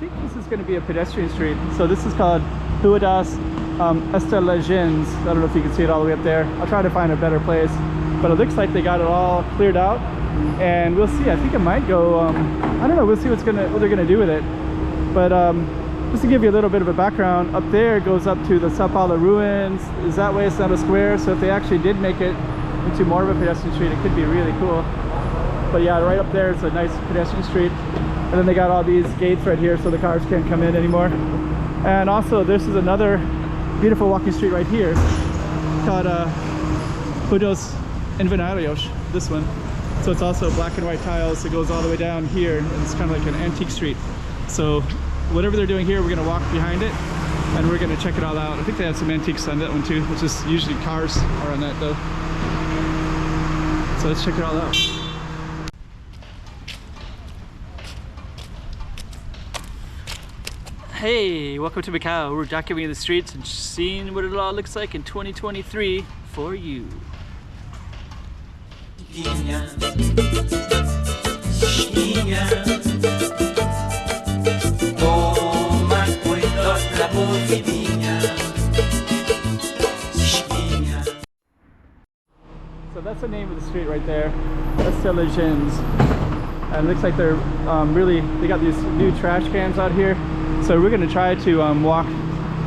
think this is going to be a pedestrian street. So this is called Rua das Estalagens. I don't know if you can see it all the way up there. I'll try to find a better place. But it looks like they got it all cleared out. And we'll see. I think it might go, I don't know. We'll see what they're going to do with it. But just to give you a little bit of a background, up there it goes up to the Sao Paulo ruins. Is that way? It's not a square. So if they actually did make it into more of a pedestrian street, it could be really cool. But yeah, right up there is a nice pedestrian street. And then they got all these gates right here so the cars can't come in anymore. And also this is another beautiful walking street right here called Rua dos Estalagens, this one. So it's also black and white tiles. It goes all the way down here and it's kind of like an antique street. So whatever they're doing here, we're going to walk behind it and we're going to check it all out. I think they have some antiques on that one too. It's just usually cars are on that though. So let's check it all out. Hey, welcome to Macau. We're documenting the streets and seeing what it all looks like in 2023 for you. So that's the name of the street right there, Estalagens. And it looks like they're they got these new trash cans out here. So we're going to try to walk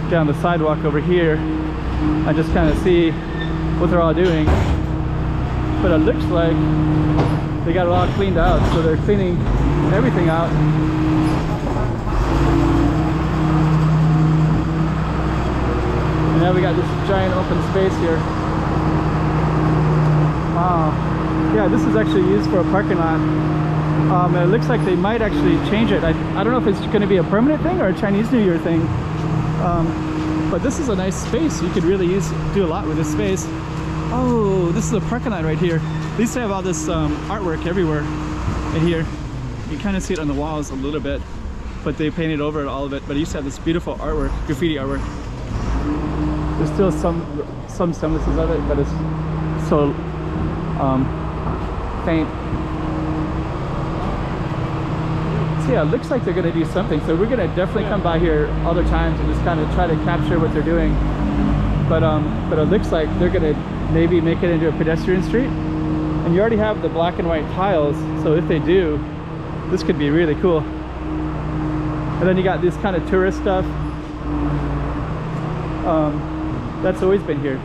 down the sidewalk over here and just kind of see what they're all doing. But it looks like they got it all cleaned out, so they're cleaning everything out. And now we got this giant open space here. Wow. Yeah, this is actually used for a parking lot. And it looks like they might actually change it. I don't know if it's going to be a permanent thing or a Chinese New Year thing. But this is a nice space. You could really do a lot with this space. Oh, this is a parking lot right here. They used to have all this artwork everywhere in here. You can kind of see it on the walls a little bit, but they painted over all of it. But it used to have this beautiful artwork, graffiti artwork. There's still some semblances of it, but it's so faint. So yeah, it looks like they're going to do something. So we're going to definitely come by here other times and just kind of try to capture what they're doing. But it looks like they're going to maybe make it into a pedestrian street. And you already have the black and white tiles. So if they do, this could be really cool. And then you got this kind of tourist stuff. That's always been here,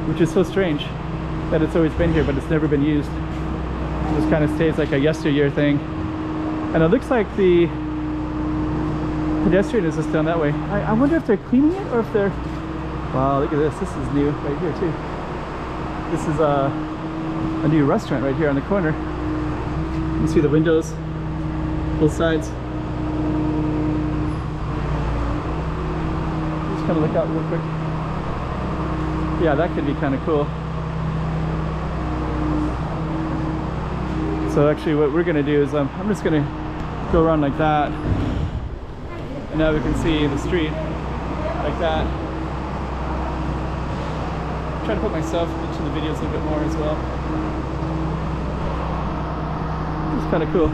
which is so strange that it's always been here, but it's never been used. It just kind of stays like a yesteryear thing. And it looks like the pedestrian is just down that way. I wonder if they're cleaning it or if they're... Wow, look at this. This is new right here too. This is a new restaurant right here on the corner. You can see the windows, both sides. Just kind of look out real quick. Yeah, that could be kind of cool. So actually what we're going to do is I'm just going to go around like that. And now we can see the street like that. Try to put myself into the videos a little bit more as well. It's kind of cool.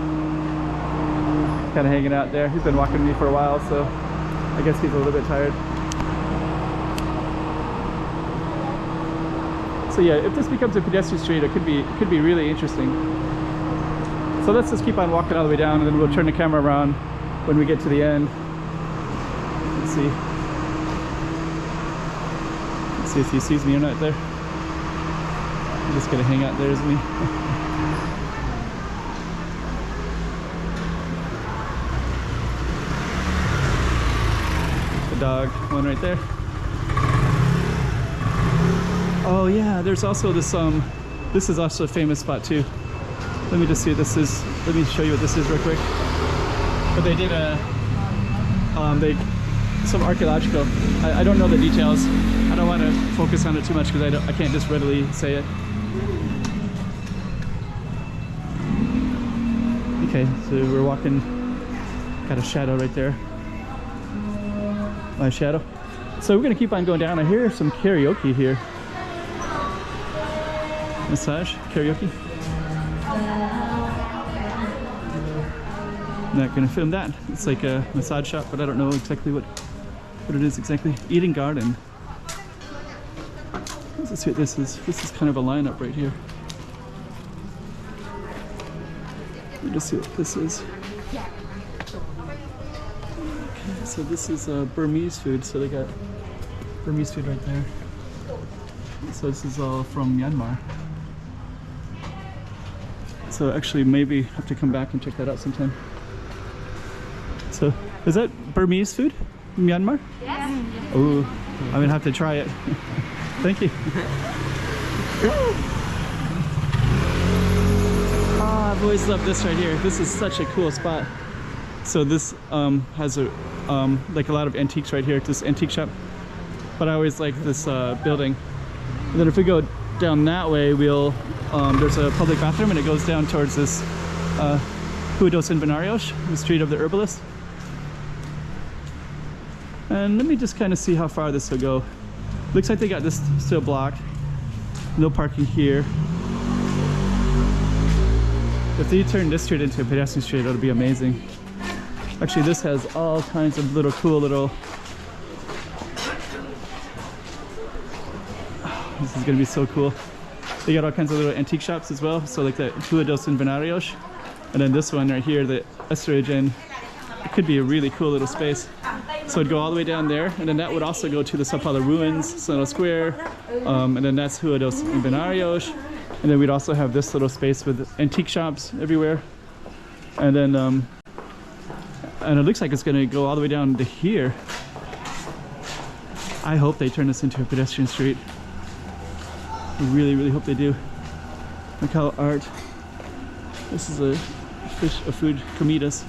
Kind of hanging out there. He's been walking with me for a while, so I guess he's a little bit tired. So yeah, if this becomes a pedestrian street, it could be really interesting. So let's just keep on walking all the way down, and then we'll turn the camera around when we get to the end. Let's see. Let's see if he sees me or not there. I'm just gonna hang out there, isn't he? The dog, one right there. Oh yeah, there's also this this is also a famous spot too. Let me just see what this is. Let me show you what this is real quick. But they did some archaeological. I don't know the details. I don't want to focus on it too much because I can't just readily say it. Okay, so we're walking. Got a shadow right there. My shadow. So we're gonna keep on going down. I hear some karaoke here. Massage, karaoke. I'm not gonna film that. It's like a massage shop, but I don't know exactly what it is exactly. Eating garden. Let's see what this is. This is kind of a lineup right here. Let me just see what this is. Okay, so this is Burmese food. So they got Burmese food right there. So this is all from Myanmar. So actually maybe have to come back and check that out sometime. So is that Burmese food? Myanmar? Yes. Oh, I'm gonna have to try it. Thank you. Oh, I've always loved this right here. This is such a cool spot. So this has a like a lot of antiques right here. This antique shop. But I always like this building. And then if we go down that way, we'll there's a public bathroom, and it goes down towards this Rua dos Estalagens, the street of the herbalist. And let me just kind of see how far this will go. Looks like they got this still blocked. No parking here. If they turn this street into a pedestrian street, it'll be amazing. Actually, this has all kinds of little cool little... Oh, this is gonna be so cool. They got all kinds of little antique shops as well. So like that Rua dos Estalagens. And then this one right here, the Estalagens. It could be a really cool little space. So it'd go all the way down there, and then that would also go to the Sao Paulo ruins, Central Square, and then that's Rua dos Estalagens. And then we'd also have this little space with antique shops everywhere. And then, and it looks like it's gonna go all the way down to here. I hope they turn this into a pedestrian street. I really, really hope they do. Macau art. This is a food, comidas.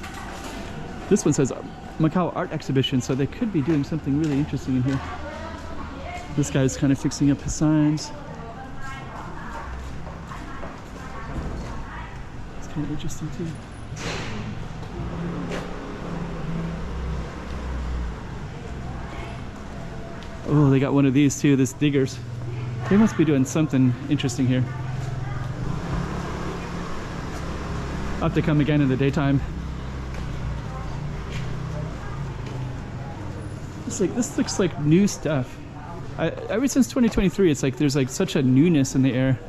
This one says Macau art exhibition, so they could be doing something really interesting in here. This guy's kind of fixing up his signs. It's kind of interesting too. Oh, they got one of these too, this diggers. They must be doing something interesting here. I'll have to come again in the daytime. It's like, this looks like new stuff. Ever since 2023, it's like there's like such a newness in the air.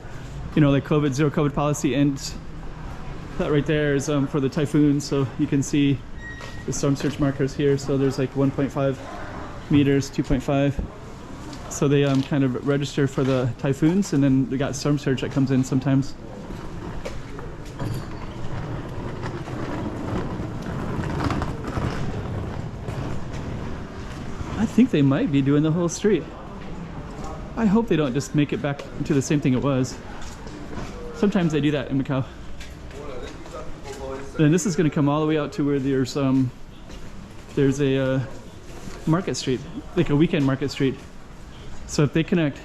You know, like COVID, zero COVID policy, and that right there is for the typhoon. So you can see the storm surge markers here. So there's like 1.5 meters, 2.5. So they kind of register for the typhoons, and then they got storm surge that comes in sometimes. I think they might be doing the whole street. I hope they don't just make it back into the same thing it was. Sometimes they do that in Macau. And this is going to come all the way out to where there's a market street, like a weekend market street. So if they connect,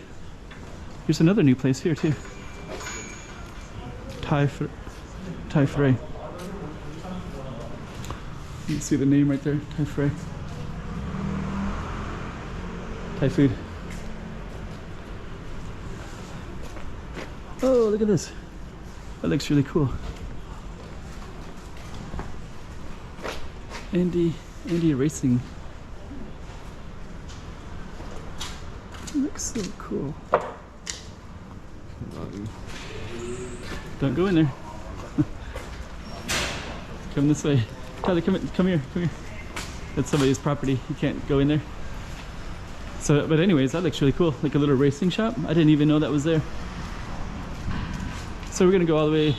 here's another new place here too. Thai Fray. You can see the name right there, Thai Fray. Thai food. Oh, look at this. That looks really cool. Andy Racing. It looks so cool. Don't go in there. Come this way. Tyler, come here. That's somebody's property. You can't go in there. So, but anyways, that looks really cool. Like a little racing shop. I didn't even know that was there. So we're gonna go all the way.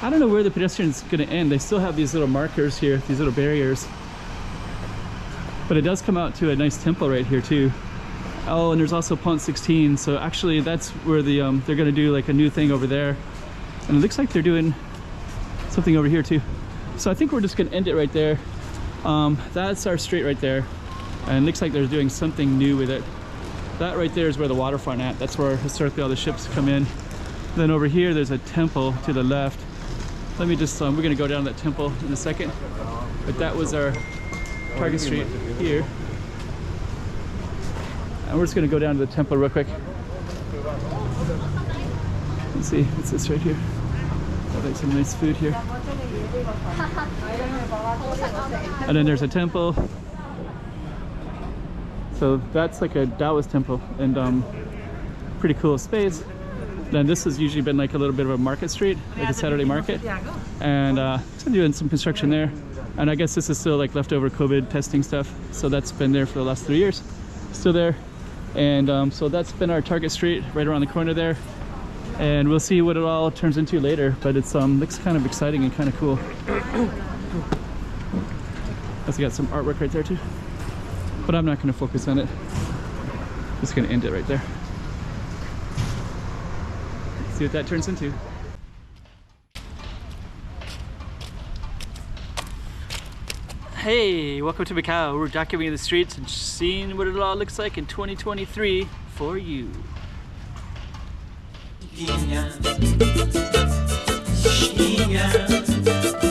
I don't know where the pedestrian's gonna end. They still have these little markers here, these little barriers. But it does come out to a nice temple right here too. Oh, and there's also Pont 16. So actually that's where the they're gonna do like a new thing over there. And it looks like they're doing something over here too. So I think we're just gonna end it right there. That's our street right there. And it looks like they're doing something new with it. That right there is where the waterfront at. That's where historically all the ships come in. Then over here, there's a temple to the left. Let me just, we're gonna go down that temple in a second. But that was our Target Street here. And we're just gonna go down to the temple real quick. Let's see, what's this right here? Got like some nice food here. And then there's a temple. So that's like a Taoist temple, and pretty cool space. Then this has usually been like a little bit of a market street, like a Saturday market, and still doing some construction there. And I guess this is still like leftover COVID testing stuff, so that's been there for the last 3 years, still there. And so that's been our target street right around the corner there, and we'll see what it all turns into later. But it's looks kind of exciting and kind of cool. Also got some artwork right there too, but I'm not going to focus on it. Just going to end it right there. See what that turns into. Hey, welcome to Macau. We're documenting the streets and seeing what it all looks like in 2023 for you. Chiquinha, chiquinha.